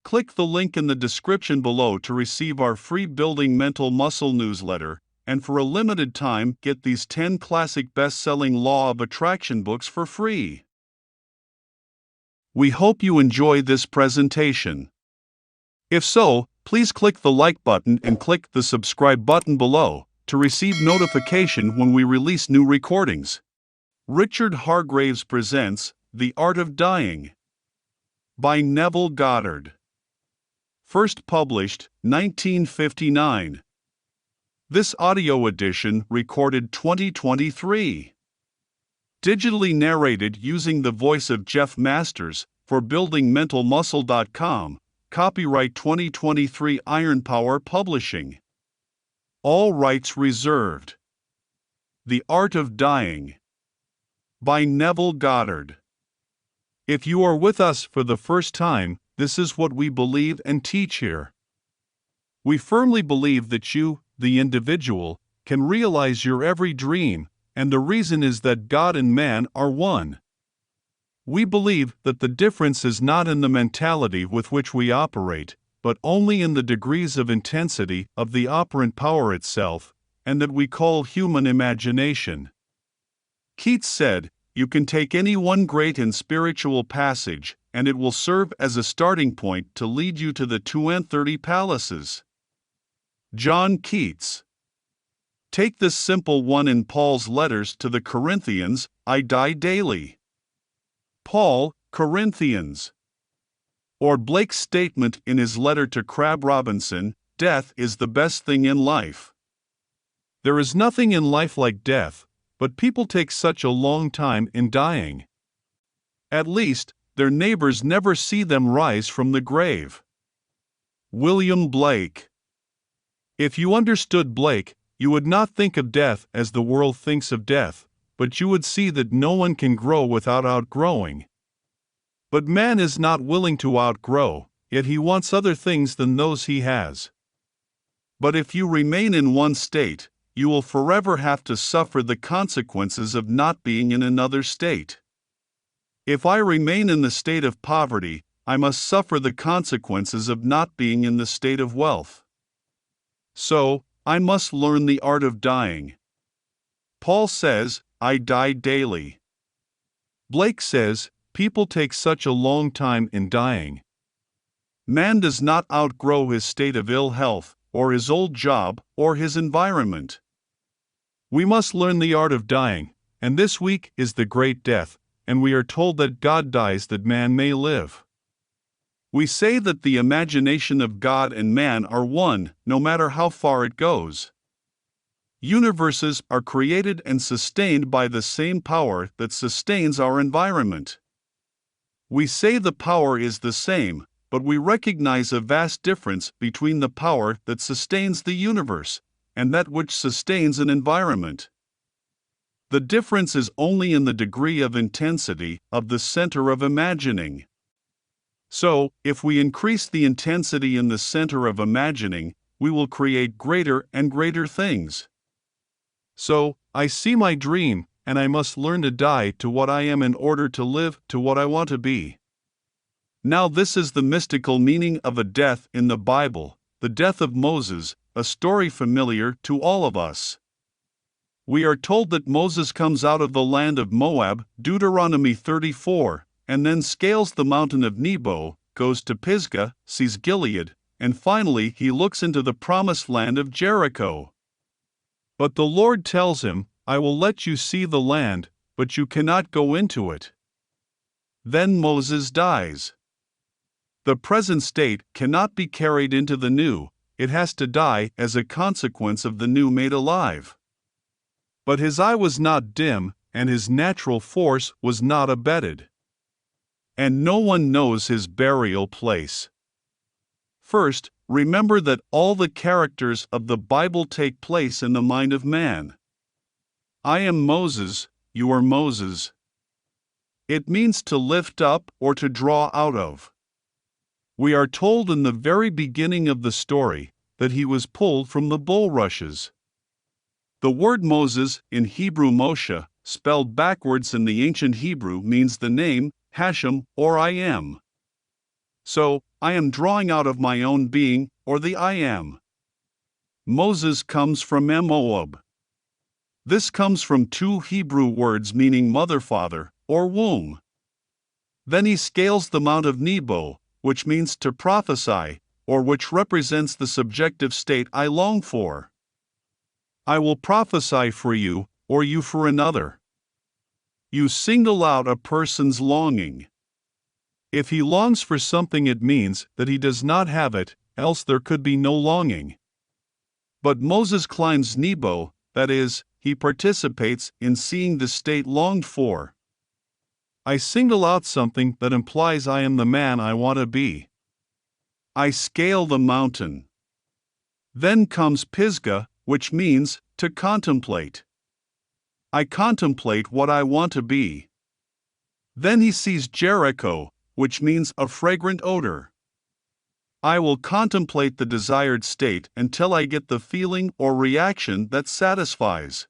Click the link in the description below to receive our free Building Mental Muscle newsletter, and for a limited time get these 10 classic best-selling Law of Attraction books for free. We hope you enjoy this presentation. If so, please click the like button and click the subscribe button below to receive notification when we release new recordings. Richard Hargraves presents The Art of Dying by Neville Goddard. First published, 1959. This audio edition recorded 2023. Digitally narrated using the voice of Jeff Masters for buildingmentalmuscle.com. Copyright 2023 Iron Power Publishing. All rights reserved. The Art of Dying by Neville Goddard. If you are with us for the first time, this is what we believe and teach here. We firmly believe that you, the individual, can realize your every dream, and the reason is that God and man are one. We believe that the difference is not in the mentality with which we operate, but only in the degrees of intensity of the operant power itself, and that we call human imagination. Keats said, "You can take any one great and spiritual passage, and it will serve as a starting point to lead you to the 32 palaces." John Keats. Take this simple one in Paul's letters to the Corinthians, "I die daily." Paul, Corinthians. Or Blake's statement in his letter to Crabb Robinson, "Death is the best thing in life." There is nothing in life like death, but people take such a long time in dying. At least, their neighbors never see them rise from the grave. William Blake. If you understood Blake, you would not think of death as the world thinks of death, but you would see that no one can grow without outgrowing. But man is not willing to outgrow, yet he wants other things than those he has. But if you remain in one state, you will forever have to suffer the consequences of not being in another state. If I remain in the state of poverty, I must suffer the consequences of not being in the state of wealth. So, I must learn the art of dying. Paul says, "I die daily." Blake says, "People take such a long time in dying." Man does not outgrow his state of ill health, or his old job, or his environment. We must learn the art of dying, and this week is the great death, and we are told that God dies that man may live. We say that the imagination of God and man are one, no matter how far it goes. Universes are created and sustained by the same power that sustains our environment. We say the power is the same, but we recognize a vast difference between the power that sustains the universe and that which sustains an environment. The difference is only in the degree of intensity of the center of imagining. So, if we increase the intensity in the center of imagining, we will create greater and greater things. So, I see my dream, and I must learn to die to what I am in order to live to what I want to be. Now, this is the mystical meaning of a death in the Bible, the death of Moses, a story familiar to all of us. We are told that Moses comes out of the land of Moab, Deuteronomy 34, and then scales the mountain of Nebo, goes to Pisgah, sees Gilead, and finally he looks into the promised land of Jericho. But the Lord tells him, "I will let you see the land, but you cannot go into it." Then Moses dies. The present state cannot be carried into the new, it has to die as a consequence of the new made alive. But his eye was not dim, and his natural force was not abated. And no one knows his burial place. First, remember that all the characters of the Bible take place in the mind of man. I am Moses, you are Moses. It means to lift up or to draw out of. We are told in the very beginning of the story that he was pulled from the bulrushes. The word Moses, in Hebrew Moshe, spelled backwards in the ancient Hebrew, means the name, Hashem, or I am. So, I am drawing out of my own being, or the I am. Moses comes from Moab. This comes from two Hebrew words meaning mother-father, or womb. Then he scales the Mount of Nebo, which means to prophesy, or which represents the subjective state I long for. I will prophesy for you, or you for another. You single out a person's longing. If he longs for something, it means that he does not have it, else there could be no longing. But Moses climbs Nebo, that is, he participates in seeing the state longed for. I single out something that implies I am the man I want to be. I scale the mountain. Then comes Pisgah, which means to contemplate. I contemplate what I want to be. Then he sees Jericho, which means a fragrant odor. I will contemplate the desired state until I get the feeling or reaction that satisfies.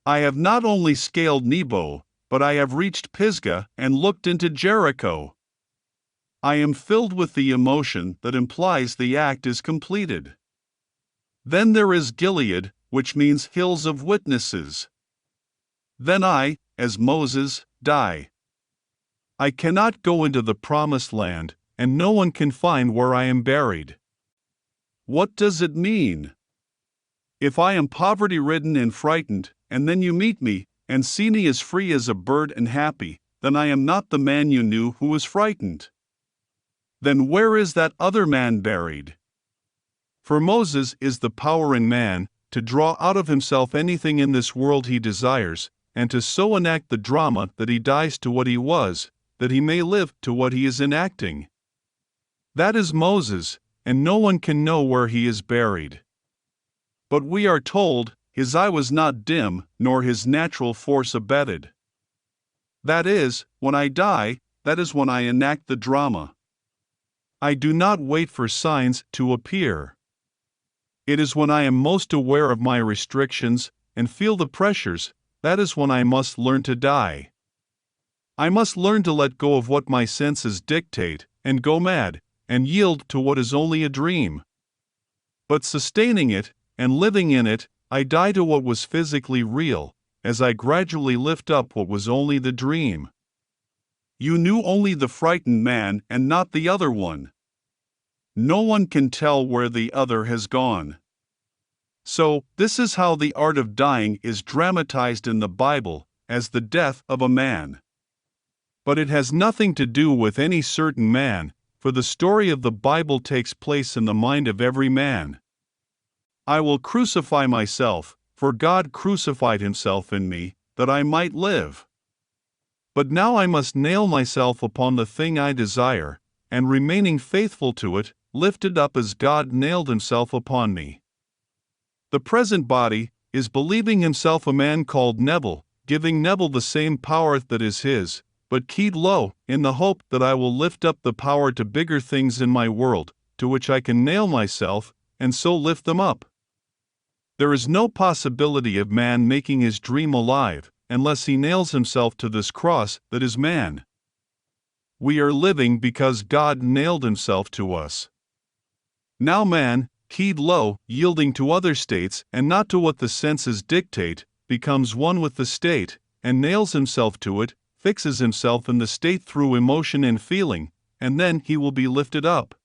I have not only scaled Nebo, but I have reached Pisgah and looked into Jericho. I am filled with the emotion that implies the act is completed. Then there is Gilead, which means hills of witnesses. Then I, as Moses, die. I cannot go into the promised land, and no one can find where I am buried. What does it mean? If I am poverty-ridden and frightened, and then you meet me, and see me as free as a bird and happy, then I am not the man you knew who was frightened. Then where is that other man buried? For Moses is the power in man to draw out of himself anything in this world he desires, and to so enact the drama that he dies to what he was, that he may live to what he is enacting. That is Moses, and no one can know where he is buried. But we are told, his eye was not dim, nor his natural force abated. That is, when I die, that is when I enact the drama. I do not wait for signs to appear. It is when I am most aware of my restrictions and feel the pressures, that is when I must learn to die. I must learn to let go of what my senses dictate, and go mad, and yield to what is only a dream. But sustaining it, and living in it, I die to what was physically real, as I gradually lift up what was only the dream. You knew only the frightened man and not the other one. No one can tell where the other has gone. So, this is how the art of dying is dramatized in the Bible, as the death of a man. But it has nothing to do with any certain man, for the story of the Bible takes place in the mind of every man. I will crucify myself, for God crucified himself in me, that I might live. But now I must nail myself upon the thing I desire, and remaining faithful to it, lift it up as God nailed himself upon me. The present body is believing himself a man called Neville, giving Neville the same power that is his, but keyed low, in the hope that I will lift up the power to bigger things in my world, to which I can nail myself, and so lift them up. There is no possibility of man making his dream alive, unless he nails himself to this cross that is man. We are living because God nailed himself to us. Now man, keyed low, yielding to other states and not to what the senses dictate, becomes one with the state, and nails himself to it, fixes himself in the state through emotion and feeling, and then he will be lifted up.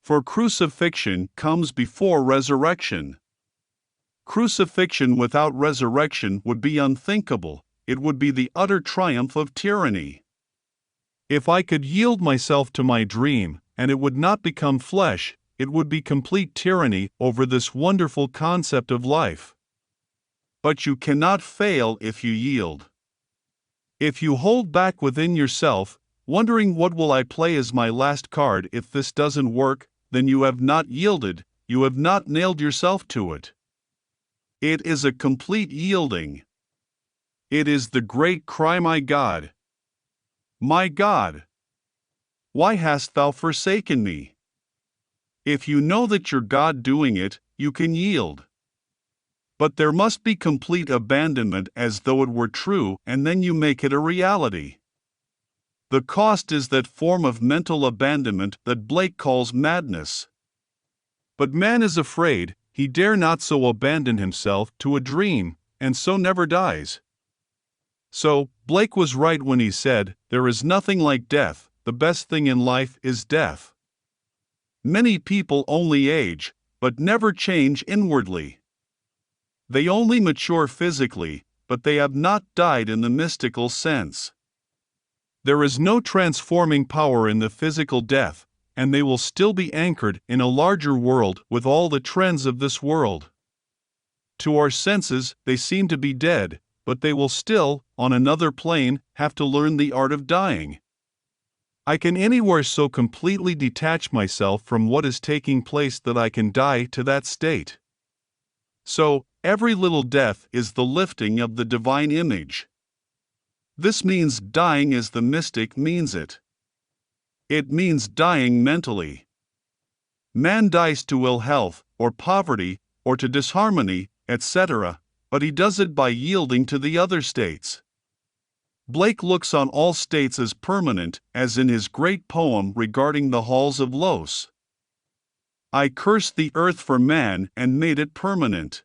For crucifixion comes before resurrection. Crucifixion without resurrection would be unthinkable, it would be the utter triumph of tyranny. If I could yield myself to my dream, and it would not become flesh, it would be complete tyranny over this wonderful concept of life. But you cannot fail if you yield. If you hold back within yourself, wondering what will I play as my last card if this doesn't work, then you have not yielded, you have not nailed yourself to it. It is a complete yielding. It is the great cry, my God, why hast thou forsaken me? If you know that you're God doing it, you can yield. But there must be complete abandonment as though it were true, and then you make it a reality. The cost is that form of mental abandonment that Blake calls madness. But man is afraid, he dare not so abandon himself to a dream, and so never dies. So, Blake was right when he said, "There is nothing like death, the best thing in life is death." Many people only age, but never change inwardly. They only mature physically, but they have not died in the mystical sense. There is no transforming power in the physical death, and they will still be anchored in a larger world with all the trends of this world. To our senses, they seem to be dead, but they will still, on another plane, have to learn the art of dying. I can anywhere so completely detach myself from what is taking place that I can die to that state. So, every little death is the lifting of the divine image. This means dying as the mystic means it. It means dying mentally. Man dies to ill health, or poverty, or to disharmony, etc., but he does it by yielding to the other states. Blake looks on all states as permanent, as in his great poem regarding the halls of Los. I cursed the earth for man and made it permanent.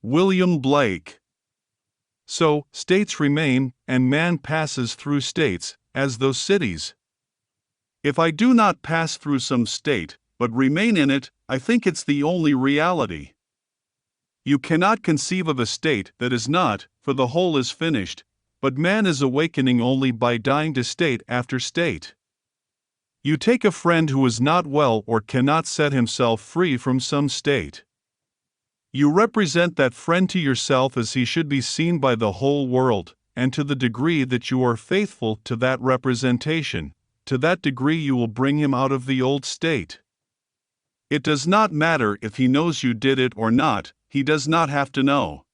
William Blake. So, states remain, and man passes through states, as those cities. If I do not pass through some state, but remain in it, I think it's the only reality. You cannot conceive of a state that is not, for the whole is finished, but man is awakening only by dying to state after state. You take a friend who is not well or cannot set himself free from some state. You represent that friend to yourself as he should be seen by the whole world, and to the degree that you are faithful to that representation, to that degree you will bring him out of the old state. It does not matter if he knows you did it or not, he does not have to know.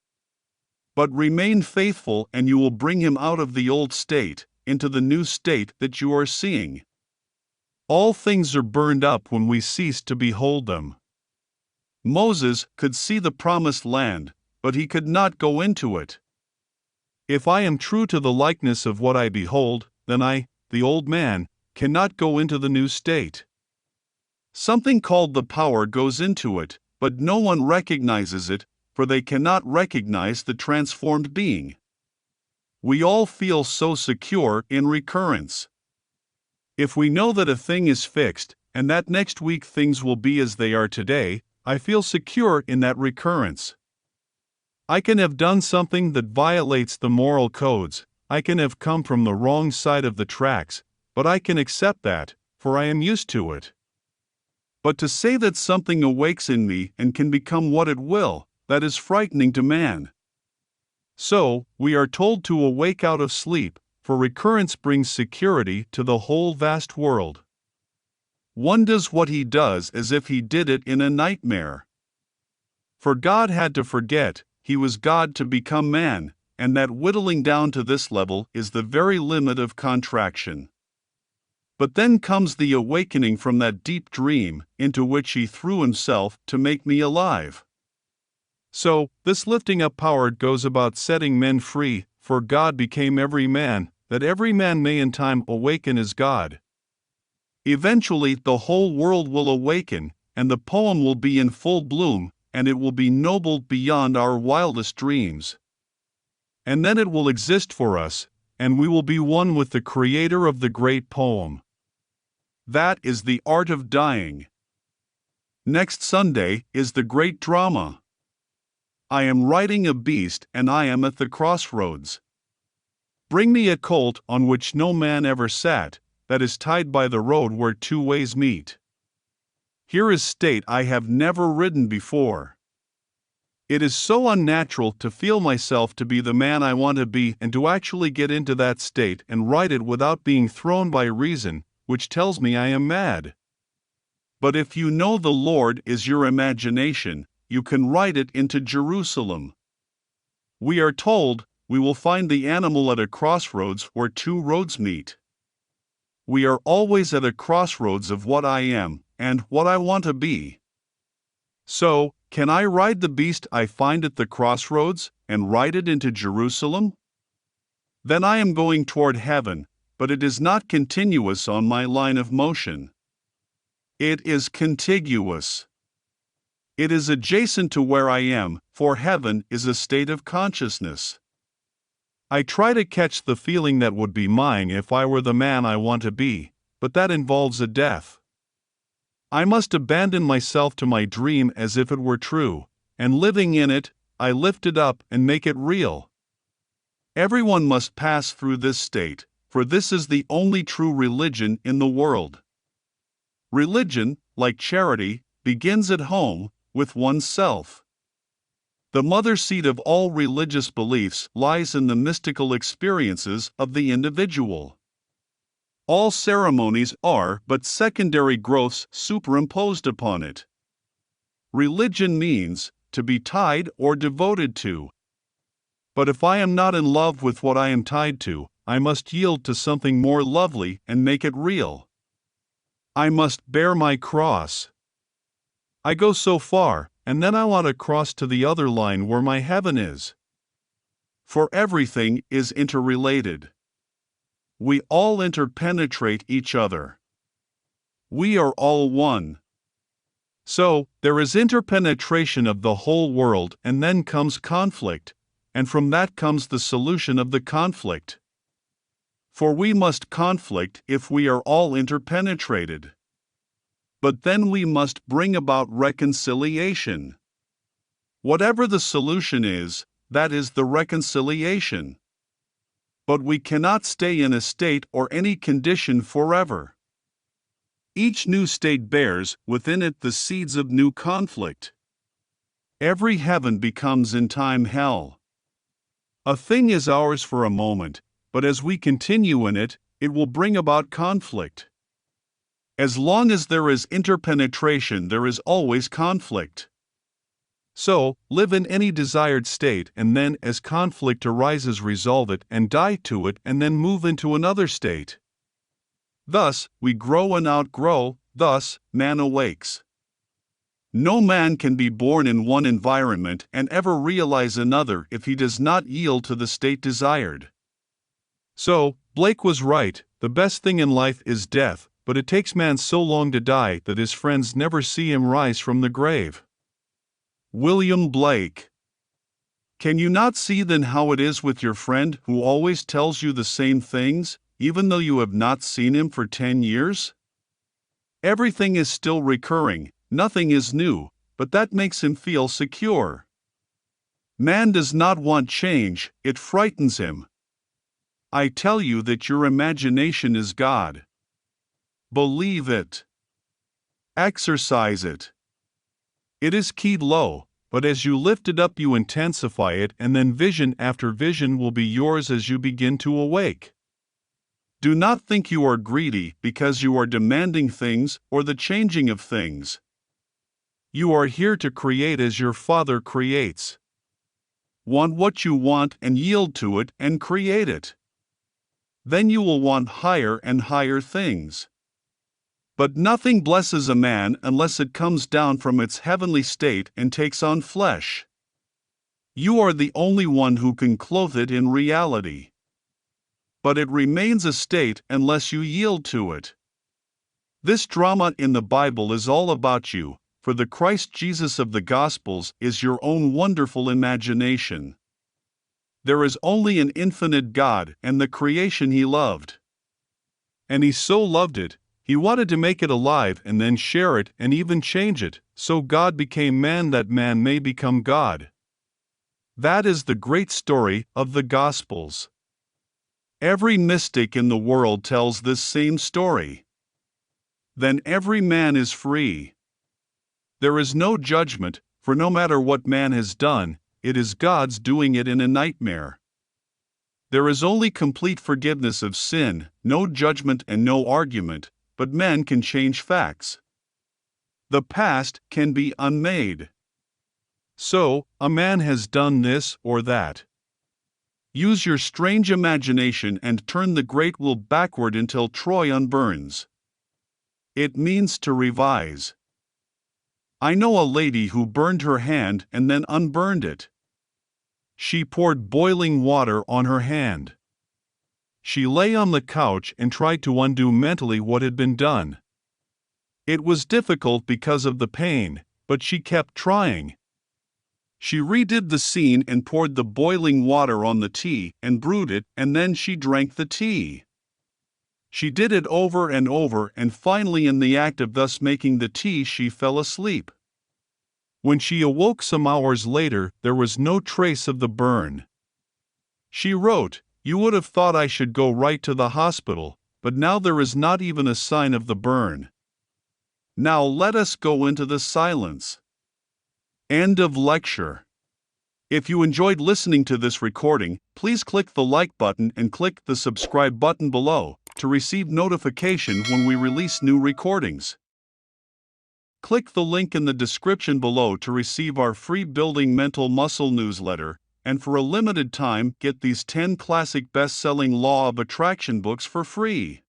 But remain faithful and you will bring him out of the old state, into the new state that you are seeing. All things are burned up when we cease to behold them. Moses could see the promised land, but he could not go into it. If I am true to the likeness of what I behold, then I, the old man, cannot go into the new state. Something called the power goes into it, but no one recognizes it, for they cannot recognize the transformed being. We all feel so secure in recurrence. If we know that a thing is fixed, and that next week things will be as they are today, I feel secure in that recurrence. I can have done something that violates the moral codes, I can have come from the wrong side of the tracks, but I can accept that, for I am used to it. But to say that something awakes in me and can become what it will, that is frightening to man. So, we are told to awake out of sleep, for recurrence brings security to the whole vast world. One does what he does as if he did it in a nightmare. For God had to forget, he was God to become man, and that whittling down to this level is the very limit of contraction. But then comes the awakening from that deep dream, into which he threw himself to make me alive. So, this lifting up power goes about setting men free, for God became every man, that every man may in time awaken as God. Eventually the whole world will awaken, and the poem will be in full bloom, and it will be noble beyond our wildest dreams. And then it will exist for us, and we will be one with the creator of the great poem. That is the art of dying. Next Sunday is the great drama. I am riding a beast and I am at the crossroads. Bring me a colt on which no man ever sat, that is tied by the road where two ways meet. Here is state I have never ridden before. It is so unnatural to feel myself to be the man I want to be and to actually get into that state and ride it without being thrown by reason, which tells me I am mad. But if you know the Lord is your imagination, you can ride it into Jerusalem. We are told, we will find the animal at a crossroads where two roads meet. We are always at a crossroads of what I am, and what I want to be. So, can I ride the beast I find at the crossroads, and ride it into Jerusalem? Then I am going toward heaven, but it is not continuous on my line of motion. It is contiguous. It is adjacent to where I am, for heaven is a state of consciousness. I try to catch the feeling that would be mine if I were the man I want to be, but that involves a death. I must abandon myself to my dream as if it were true, and living in it, I lift it up and make it real. Everyone must pass through this state, for this is the only true religion in the world. Religion, like charity, begins at home, with oneself. The mother seat of all religious beliefs lies in the mystical experiences of the individual. All ceremonies are but secondary growths superimposed upon it. Religion means to be tied or devoted to. But if I am not in love with what I am tied to, I must yield to something more lovely and make it real. I must bear my cross. I go so far, and then I want to cross to the other line where my heaven is. For everything is interrelated. We all interpenetrate each other. We are all one. So, there is interpenetration of the whole world, and then comes conflict, and from that comes the solution of the conflict. For we must conflict if we are all interpenetrated. But then we must bring about reconciliation. Whatever the solution is, that is the reconciliation. But we cannot stay in a state or any condition forever. Each new state bears within it the seeds of new conflict. Every heaven becomes in time hell. A thing is ours for a moment, but as we continue in it, it will bring about conflict. As long as there is interpenetration, there is always conflict. So, live in any desired state, and then as conflict arises, resolve it and die to it, and then move into another state. Thus, we grow and outgrow, thus, man awakes. No man can be born in one environment and ever realize another if he does not yield to the state desired. So, Blake was right, the best thing in life is death, but it takes man so long to die that his friends never see him rise from the grave. William Blake. Can you not see then how it is with your friend who always tells you the same things, even though you have not seen him for 10 years? Everything is still recurring, nothing is new, but that makes him feel secure. Man does not want change, it frightens him. I tell you that your imagination is God. Believe it. Exercise it. It is keyed low, but as you lift it up you intensify it, and then vision after vision will be yours as you begin to awake. Do not think you are greedy because you are demanding things or the changing of things. You are here to create as your Father creates. Want what you want and yield to it and create it. Then you will want higher and higher things. But nothing blesses a man unless it comes down from its heavenly state and takes on flesh. You are the only one who can clothe it in reality. But it remains a state unless you yield to it. This drama in the Bible is all about you, for the Christ Jesus of the Gospels is your own wonderful imagination. There is only an infinite God and the creation He loved. And He so loved it, He wanted to make it alive and then share it and even change it, so God became man that man may become God. That is the great story of the Gospels. Every mystic in the world tells this same story. Then every man is free. There is no judgment, for no matter what man has done, it is God's doing it in a nightmare. There is only complete forgiveness of sin, no judgment and no argument, but men can change facts. The past can be unmade. So, a man has done this or that. Use your strange imagination and turn the great will backward until Troy unburns. It means to revise. I know a lady who burned her hand and then unburned it. She poured boiling water on her hand. She lay on the couch and tried to undo mentally what had been done. It was difficult because of the pain, but she kept trying. She redid the scene and poured the boiling water on the tea and brewed it, and then she drank the tea. She did it over and over, and finally in the act of thus making the tea she fell asleep. When she awoke some hours later, there was no trace of the burn. She wrote, "You would have thought I should go right to the hospital, but now there is not even a sign of the burn. Now let us go into the silence." End of lecture. If you enjoyed listening to this recording, please click the like button and click the subscribe button below to receive notification when we release new recordings. Click the link in the description below to receive our free Building Mental Muscle newsletter, and for a limited time get these 10 classic best-selling Law of Attraction books for free.